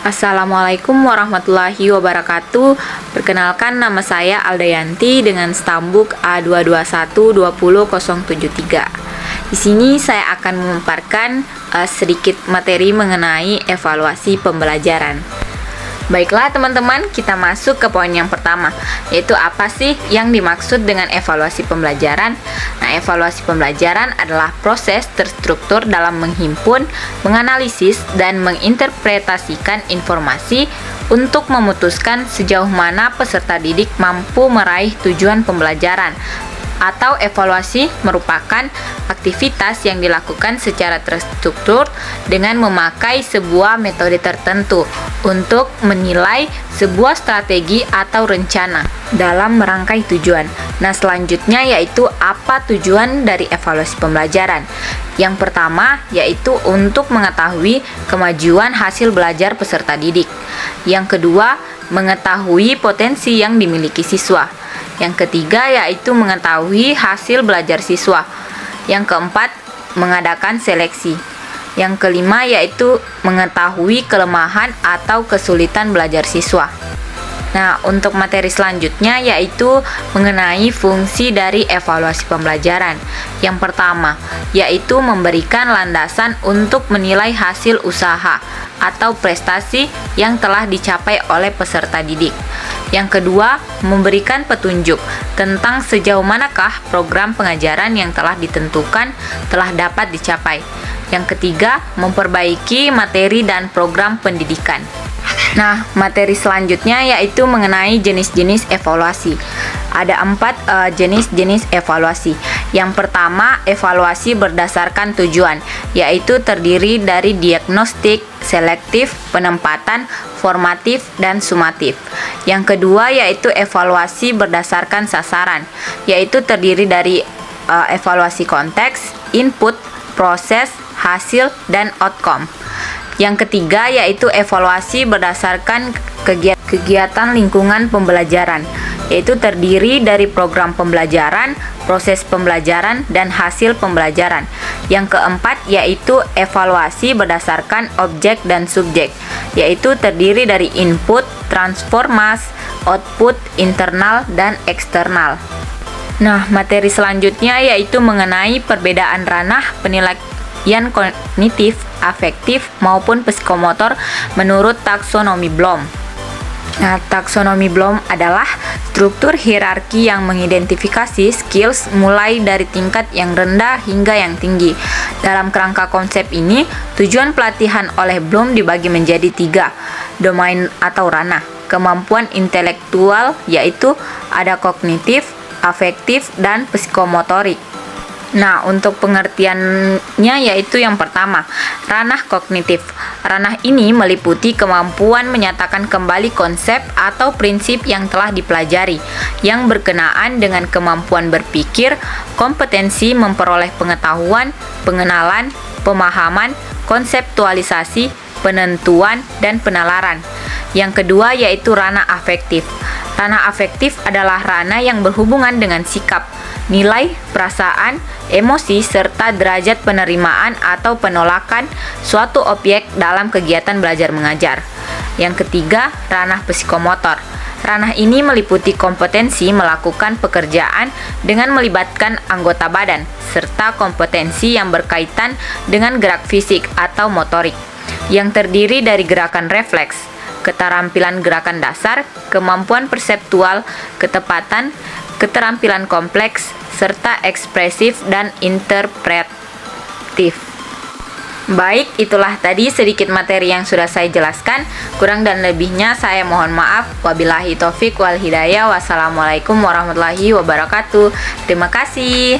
Assalamualaikum warahmatullahi wabarakatuh. Perkenalkan, nama saya Aldayanti dengan stambuk A2212073. Di sini saya akan memaparkan sedikit materi mengenai evaluasi pembelajaran. Baiklah teman-teman, kita masuk ke poin yang pertama, yaitu apa sih yang dimaksud dengan evaluasi pembelajaran? Nah, evaluasi pembelajaran adalah proses terstruktur dalam menghimpun, menganalisis, dan menginterpretasikan informasi untuk memutuskan sejauh mana peserta didik mampu meraih tujuan pembelajaran. Atau evaluasi merupakan aktivitas yang dilakukan secara terstruktur dengan memakai sebuah metode tertentu untuk menilai sebuah strategi atau rencana dalam merangkai tujuan. Nah, selanjutnya yaitu apa tujuan dari evaluasi pembelajaran. Yang pertama yaitu untuk mengetahui kemajuan hasil belajar peserta didik. Yang kedua, mengetahui potensi yang dimiliki siswa. Yang ketiga yaitu mengetahui hasil belajar siswa. Yang keempat, mengadakan seleksi. Yang kelima yaitu mengetahui kelemahan atau kesulitan belajar siswa. Nah, untuk materi selanjutnya yaitu mengenai fungsi dari evaluasi pembelajaran. Yang pertama, yaitu memberikan landasan untuk menilai hasil usaha atau prestasi yang telah dicapai oleh peserta didik. Yang kedua, memberikan petunjuk tentang sejauh manakah program pengajaran yang telah ditentukan telah dapat dicapai. Yang ketiga, memperbaiki materi dan program pendidikan. Nah, materi selanjutnya yaitu mengenai jenis-jenis evaluasi. Ada 4 jenis-jenis evaluasi. Yang pertama, evaluasi berdasarkan tujuan, yaitu terdiri dari diagnostik, selektif, penempatan, formatif, dan sumatif. Yang kedua yaitu evaluasi berdasarkan sasaran, yaitu terdiri dari evaluasi konteks, input, proses, hasil, dan outcome. Yang ketiga yaitu evaluasi berdasarkan kegiatan lingkungan pembelajaran, yaitu terdiri dari program pembelajaran, proses pembelajaran, dan hasil pembelajaran. Yang keempat yaitu evaluasi berdasarkan objek dan subjek, yaitu terdiri dari input, transformasi, output, internal, dan eksternal. Nah, materi selanjutnya yaitu mengenai perbedaan ranah penilaian kognitif, afektif, maupun psikomotor menurut taksonomi Bloom. Nah, taksonomi Bloom adalah struktur hierarki yang mengidentifikasi skills mulai dari tingkat yang rendah hingga yang tinggi. Dalam kerangka konsep ini, tujuan pelatihan oleh Bloom dibagi menjadi 3 domain atau ranah. Kemampuan intelektual yaitu ada kognitif, afektif, dan psikomotorik. Nah, untuk pengertiannya yaitu yang pertama, ranah kognitif. Ranah ini meliputi kemampuan menyatakan kembali konsep atau prinsip yang telah dipelajari, yang berkenaan dengan kemampuan berpikir, kompetensi memperoleh pengetahuan, pengenalan, pemahaman, konseptualisasi, penentuan, dan penalaran. Yang kedua yaitu ranah afektif. Ranah afektif adalah ranah yang berhubungan dengan sikap, nilai, perasaan, emosi, serta derajat penerimaan atau penolakan suatu objek dalam kegiatan belajar mengajar. Yang ketiga, ranah psikomotor. Ranah ini meliputi kompetensi melakukan pekerjaan dengan melibatkan anggota badan, serta kompetensi yang berkaitan dengan gerak fisik atau motorik, yang terdiri dari gerakan refleks, keterampilan gerakan dasar, kemampuan perseptual, ketepatan, keterampilan kompleks, serta ekspresif dan interpretif. Baik, itulah tadi sedikit materi yang sudah saya jelaskan. Kurang dan lebihnya saya mohon maaf. Wabillahi taufik wal hidayah. Wassalamualaikum warahmatullahi wabarakatuh. Terima kasih.